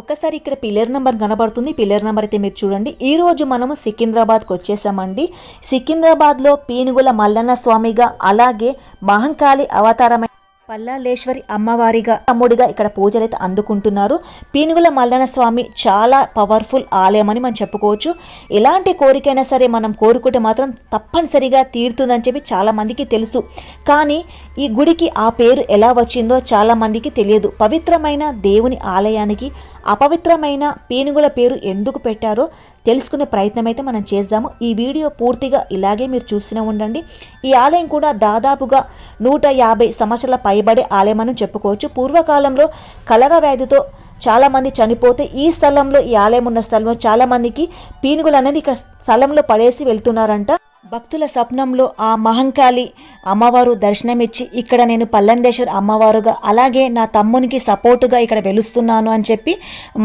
ఒక్కసారి ఇక్కడ pillar number కనబడుతుంది. పిల్లర్ నెంబర్ అయితే మీరు చూడండి. ఈరోజు మనము సికింద్రాబాద్కి వచ్చేసామండి. సికింద్రాబాద్లో పీనుగుల మల్లన్న స్వామిగా అలాగే మహంకాళి అవతారమైన పల్లాలేశ్వరి అమ్మవారిగా తమ్ముడిగా ఇక్కడ పూజలు అయితే అందుకుంటున్నారు. పీనుగుల మల్లన్న స్వామి చాలా పవర్ఫుల్ ఆలయం అని మనం చెప్పుకోవచ్చు. ఎలాంటి కోరికైనా సరే మనం కోరుకుంటే మాత్రం తప్పనిసరిగా తీరుతుందని చెప్పి చాలామందికి తెలుసు. కానీ ఈ గుడికి ఆ పేరు ఎలా వచ్చిందో చాలామందికి తెలియదు. పవిత్రమైన దేవుని ఆలయానికి అపవిత్రమైన పీనుగుల పేరు ఎందుకు పెట్టారో తెలుసుకునే ప్రయత్నం అయితే మనం చేద్దాము. ఈ వీడియో పూర్తిగా ఇలాగే మీరు చూస్తూనే ఉండండి. ఈ ఆలయం కూడా దాదాపుగా 150 సంవత్సరాల పైబడే ఆలయం అని చెప్పుకోవచ్చు. పూర్వకాలంలో కలరా వ్యాధితో చాలామంది చనిపోతే ఈ స్థలంలో, ఈ ఆలయం ఉన్న స్థలంలో చాలామందికి పీనుగులు అనేది ఇక్కడ స్థలంలో పడేసి వెళ్తున్నారంట. భక్తుల స్వప్నంలో ఆ మహంకాళి అమ్మవారు దర్శనమిచ్చి ఇక్కడ నేను పల్లందేశ్వరి అమ్మవారుగా అలాగే నా తమ్మునికి సపోర్టుగా ఇక్కడ వెలుస్తున్నాను అని చెప్పి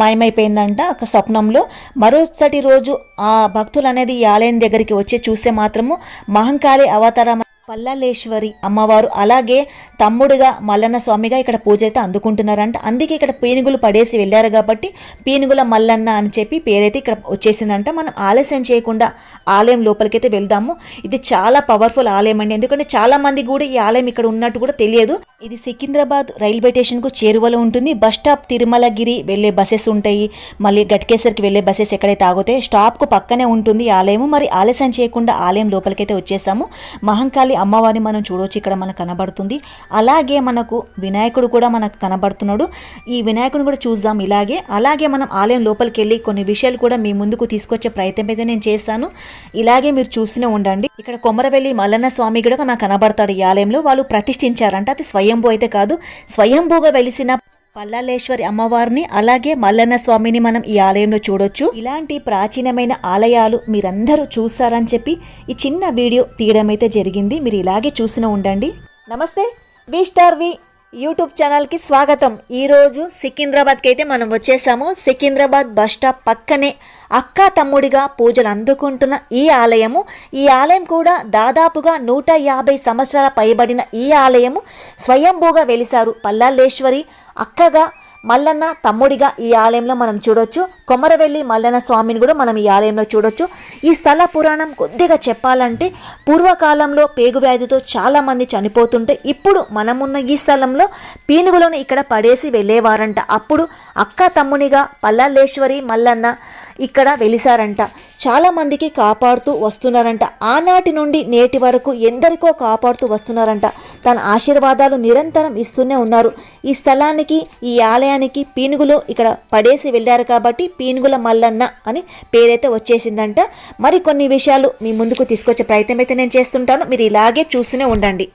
మాయమైపోయిందంట స్వప్నంలో. మరుసటి రోజు ఆ భక్తులు అనేది ఈ ఆలయం దగ్గరికి వచ్చి చూస్తే మాత్రము మహంకాళి అవతారం పల్లాలేశ్వరి అమ్మవారు అలాగే తమ్ముడుగా మల్లన్న స్వామిగా ఇక్కడ పూజ అయితే అందుకుంటున్నారంట. అందుకే ఇక్కడ పీనుగులు పడేసి వెళ్ళారు కాబట్టి పీనుగుల మల్లన్న అని చెప్పి పేరైతే ఇక్కడ వచ్చేసిందంట. మనం ఆలస్యం చేయకుండా ఆలయం లోపలికైతే వెళ్దాము. ఇది చాలా పవర్ఫుల్ ఆలయం అండి. ఎందుకంటే చాలా మంది కూడా ఈ ఆలయం ఇక్కడ ఉన్నట్టు కూడా తెలియదు. ఇది సికింద్రాబాద్ రైల్వే స్టేషన్కు చేరువలో ఉంటుంది. బస్ స్టాప్ తిరుమలగిరి వెళ్ళే బస్సెస్ ఉంటాయి, మళ్ళీ గట్కేసర్కి వెళ్ళే బస్సెస్ ఎక్కడైతే ఆగుతాయి స్టాప్కు పక్కనే ఉంటుంది ఆలయము. మరి ఆలస్యం చేయకుండా ఆలయం లోపలికైతే వచ్చేసాము. మహంకాళి అమ్మవారిని మనం చూడవచ్చు, ఇక్కడ మనకు కనబడుతుంది. అలాగే మనకు వినాయకుడు కూడా మనకు కనబడుతున్నాడు. ఈ వినాయకుడిని కూడా చూద్దాం అలాగే మనం ఆలయం లోపలికి వెళ్ళి కొన్ని విషయాలు కూడా మీ ముందుకు తీసుకొచ్చే ప్రయత్నం అయితే నేను చేస్తాను. ఇలాగే మీరు చూస్తూనే ఉండండి. ఇక్కడ కొమరవెల్లి మల్లన్న స్వామి కూడా నాకు కనబడతాడు. ఈ ఆలయంలో వాళ్ళు ప్రతిష్ఠించారంట. అది స్వయంభూ అయితే కాదు, స్వయంభూగా వెలిసిన పల్లాలేశ్వరి అమ్మవారిని అలాగే మల్లన్న స్వామిని మనం ఈ ఆలయంలో చూడొచ్చు. ఇలాంటి ప్రాచీనమైన ఆలయాలు మీరందరూ చూస్తారని చెప్పి ఈ చిన్న వీడియో తీయడం అయితే జరిగింది. మీరు ఇలాగే చూస్తూనే ఉండండి. నమస్తే, వి స్టార్ వి యూట్యూబ్ ఛానల్కి స్వాగతం. ఈరోజు సికింద్రాబాద్కి అయితే మనం వచ్చేసాము. సికింద్రాబాద్ బస్ స్టాప్ పక్కనే అక్క తమ్ముడిగా పూజలు అందుకుంటున్న ఈ ఆలయం కూడా దాదాపుగా 150 సంవత్సరాల పైబడిన ఈ ఆలయము స్వయంభూగా వెలిసారు. పల్లాలేశ్వరి అక్కగా మల్లన్న తమ్ముడిగా ఈ ఆలయంలో మనం చూడొచ్చు. కొమరవెల్లి మల్లన్న స్వామిని కూడా మనం ఈ ఆలయంలో చూడొచ్చు. ఈ స్థల పురాణం కొద్దిగా చెప్పాలంటే పూర్వకాలంలో పేగు వ్యాధితో చాలామంది చనిపోతుంటే ఇప్పుడు మనమున్న ఈ స్థలంలో పీనుగులను ఇక్కడ పడేసి వెళ్ళేవారంట. అప్పుడు అక్క తమ్మునిగా పల్లాలేశ్వరి మల్లన్న ఇక్కడ వెలిసారంట. చాలామందికి కాపాడుతూ వస్తున్నారంట. ఆనాటి నుండి నేటి వరకు ఎందరికో కాపాడుతూ వస్తున్నారంట. తన ఆశీర్వాదాలు నిరంతరం ఇస్తూనే ఉన్నారు. ఈ స్థలానికి, ఈ ఆలయానికి పీనుగులు ఇక్కడ పడేసి వెళ్ళారు కాబట్టి పీనుగుల మల్లన్న అని పేరైతే వచ్చేసిందంట. మరి కొన్ని విషయాలు మీ ముందుకు తీసుకొచ్చే ప్రయత్నం అయితే నేను చేస్తుంటాను. మీరు ఇలాగే చూస్తూనే ఉండండి.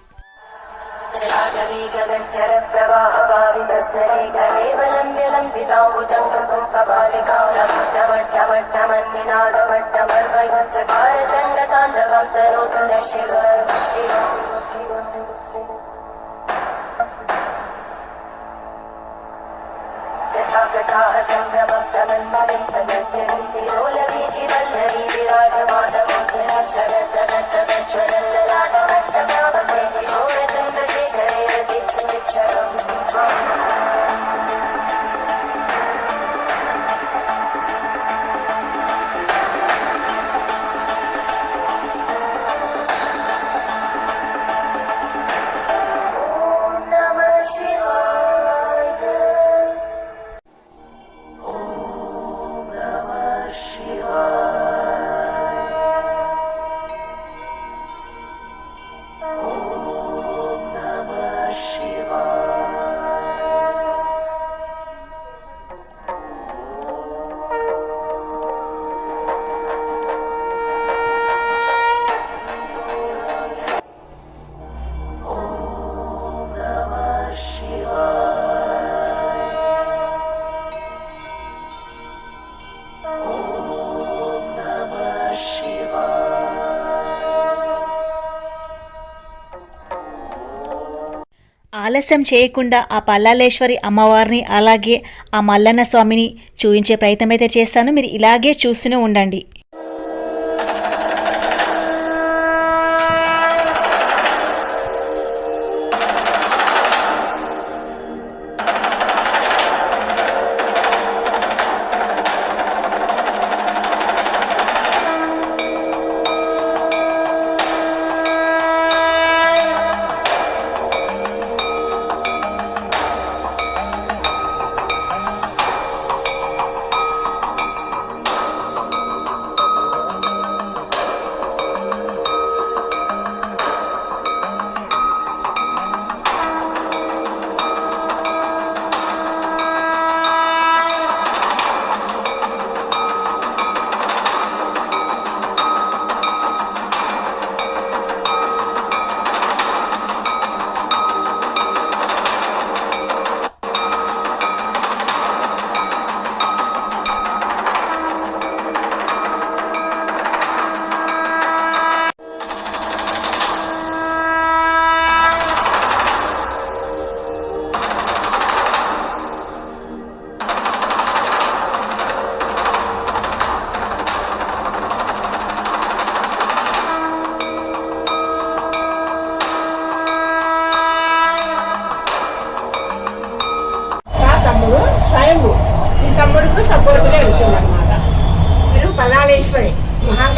ఆలస్యం చేయకుండా ఆ పల్లాలేశ్వరి అమ్మవారిని అలాగే ఆ మల్లన్న స్వామిని చూపించే ప్రయత్నం అయితే చేస్తాను. మీరు ఇలాగే చూస్తూనే ఉండండి.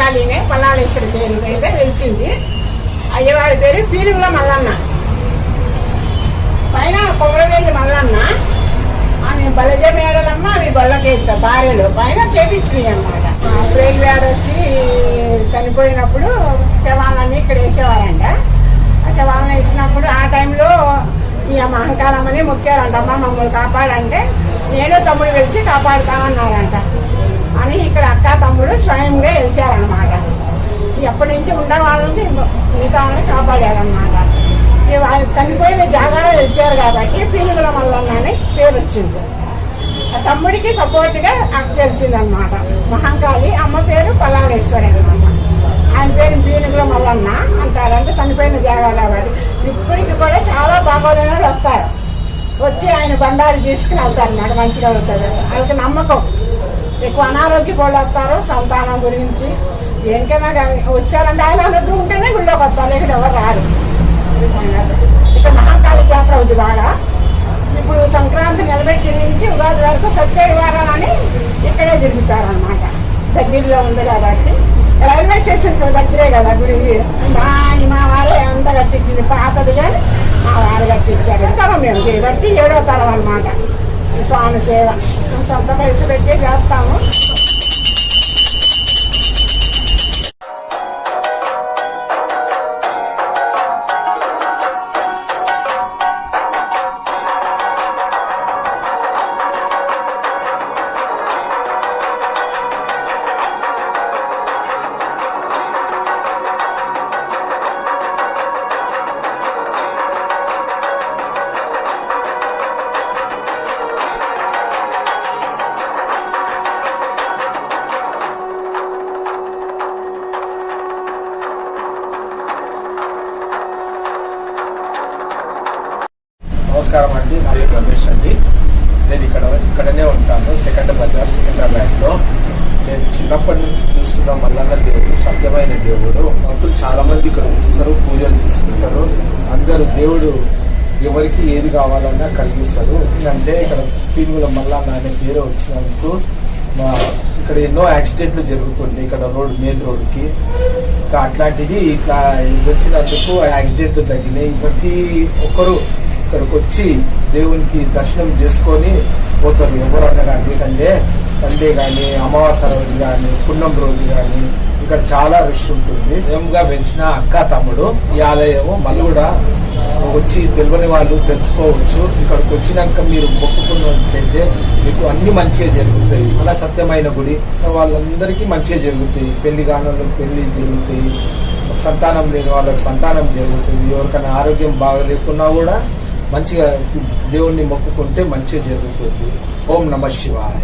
మహంకాళినే పల్లాలేశ్వరి పేరు అయితే వెలిచింది. అయ్యవారి పేరు పీనుగుల మల్లన్న. పైన కొమరవెల్లి మల్లన్న ఆమె బలజ మేడలమ్మ, అవి బొల్లకేత భార్యలు పైన చేపించినాయి అన్నమాట. బ్రేక్ వ్యాడ్ వచ్చి చనిపోయినప్పుడు శవాలన్నీ ఇక్కడ వేసేవారంట. ఆ శవాలను వేసినప్పుడు ఆ టైంలో ఈ మహంకాళమ్మని మొక్కారంట, అమ్మ మమ్మల్ని కాపాడంటే నేను తమ్ముడు వెలిచి కాపాడుతామన్నారంట అని ఇక్కడ అక్క తమ్ముడు స్వయంగా వెలిచారనమాట. ఎప్పటి నుంచి ఉన్న వాళ్ళని మిగతా వాళ్ళని కాపాడారనమాట. వాళ్ళు చనిపోయిన జాగాలో వెలిచారు కాబట్టి పీనుగుల మల్లన్న అని పేరు వచ్చింది. ఆ తమ్ముడికి సపోర్ట్గా అక్క తెలిసింది అనమాట. మహంకాళి అమ్మ పేరు పల్లాలేశ్వరి అనమాట. ఆయన పేరు పీనుగుల మల్లన్న అంటారంటే చనిపోయిన జాగాలో కాబట్టి. ఇప్పటికి కూడా చాలా బాగోలేని వాళ్ళు వస్తారు, వచ్చి ఆయన బండారు తీసుకుని వెళ్తారు అన్నమాట. మంచిగా అవుతుంది వాళ్ళకి నమ్మకం. ఎక్కువ అనారోగ్య వాళ్ళు వస్తారు, సంతానం గురించి దేనికైనా వచ్చారంటే ఆయన అనుగ్రహం ఉంటేనే గుళ్ళోకి వస్తారు, ఇక్కడ ఎవరు రారు. ఇక్కడ మహాకాళి జాతర అవుతుంది బాగా. ఇప్పుడు సంక్రాంతి నిలబెట్టి నుంచి ఉగాది వరకు సత్యవారం అని ఇక్కడే తిరుగుతారనమాట. దగ్గరలో ఉంది కాబట్టి రైల్వే స్టేషన్ దగ్గరే కదా గుడి. మా వారే అంతా కట్టించింది, పాతది కానీ మా వారు కట్టించారు. తరం మేము కట్టి 7వ తరం అనమాట. ఈ స్వామి సేవ సొంత పైసలు పెట్టి చేస్తాము. నమస్కారం అండి, నా పేరు రమేష్ అండి. నేను ఇక్కడనే ఉంటాను, సెకండ్ బజార్ సికింద్రాబాద్లో. నేను చిన్నప్పటి నుంచి చూస్తున్న మల్లన్న దేవుడు సత్యమైన దేవుడు. భక్తులు చాలా మంది ఇక్కడ వస్తారు, పూజలు తీసుకుంటారు. అందరూ దేవుడు ఎవరికి ఏది కావాలన్నా కలిగిస్తారు. ఎందుకంటే ఇక్కడ పీనుగుల మల్లన్న అనే పేరు వచ్చినందుకు ఇక్కడ ఎన్నో యాక్సిడెంట్లు జరుగుతుంది. ఇక్కడ మెయిన్ రోడ్డుకి ఇంకా అట్లాంటిది ఇట్లా వచ్చినందుకు యాక్సిడెంట్లు తగ్గినాయి. ప్రతి ఒక్కరు ఇక్కడికి వచ్చి దేవునికి దర్శనం చేసుకొని పోతారు. ఎవరన్నా కానీ సండే కానీ, అమావాస్య రోజు కానీ, పున్నం రోజు కానీ ఇక్కడ చాలా రష్ ఉంటుంది. స్వయంగా పెంచిన అక్క తమ్ముడు ఈ ఆలయము మళ్ళీ కూడా వచ్చి తెలియని వాళ్ళు తెలుసుకోవచ్చు. ఇక్కడికి వచ్చినాక మీరు మొక్కుకున్నట్లయితే మీకు అన్ని మంచిగా జరుగుతాయి. అలా సత్యమైన గుడి, వాళ్ళందరికీ మంచిగా జరుగుతాయి. పెళ్లి కాని వాళ్ళకి పెళ్లి జరుగుతాయి, సంతానం లేని వాళ్ళకి సంతానం జరుగుతుంది. ఎవరికైనా ఆరోగ్యం బాగలేకున్నా కూడా మంచిగా దేవుణ్ణి మొక్కుకుంటే మంచిగా జరుగుతుంది. ఓం నమః శివాయ.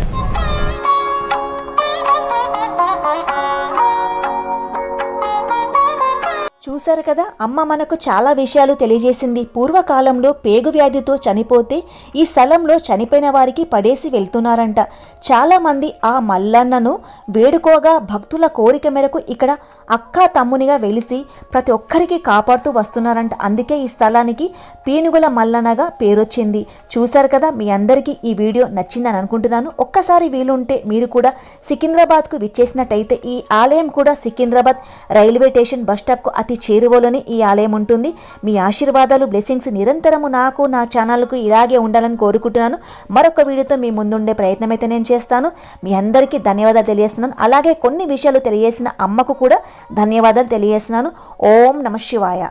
చూశారు కదా, అమ్మ మనకు చాలా విషయాలు తెలియజేసింది. పూర్వకాలంలో పేగు వ్యాధితో చనిపోతే ఈ స్థలంలో చనిపోయిన వారికి పడేసి వెళ్తున్నారంట. చాలామంది ఆ మల్లన్నను వేడుకోగా భక్తుల కోరిక మేరకు ఇక్కడ అక్క తమ్మునిగా వెలిసి ప్రతి ఒక్కరికి కాపాడుతూ వస్తున్నారంట. అందుకే ఈ స్థలానికి పీనుగుల మల్లన్నగా పేరొచ్చింది. చూశారు కదా, మీ అందరికీ ఈ వీడియో నచ్చిందని అనుకుంటున్నాను. ఒక్కసారి వీలుంటే మీరు కూడా సికింద్రాబాద్కు విచ్చేసినట్టయితే ఈ ఆలయం కూడా సికింద్రాబాద్ రైల్వే స్టేషన్ బస్టాప్కు అతి చేరువలోని ఈ ఆలయం ఉంటుంది. మీ ఆశీర్వాదాలు, బ్లెస్సింగ్స్ నిరంతరము నాకు, నా ఛానల్కు ఇలాగే ఉండాలని కోరుకుంటున్నాను. మరొక వీడియోతో మీ ముందుండే ప్రయత్నం అయితే నేను చేస్తాను. మీ అందరికీ ధన్యవాదాలు తెలియజేస్తున్నాను. అలాగే కొన్ని విషయాలు తెలియజేసిన అమ్మకు కూడా ధన్యవాదాలు తెలియజేస్తున్నాను. ఓం నమః శివాయ.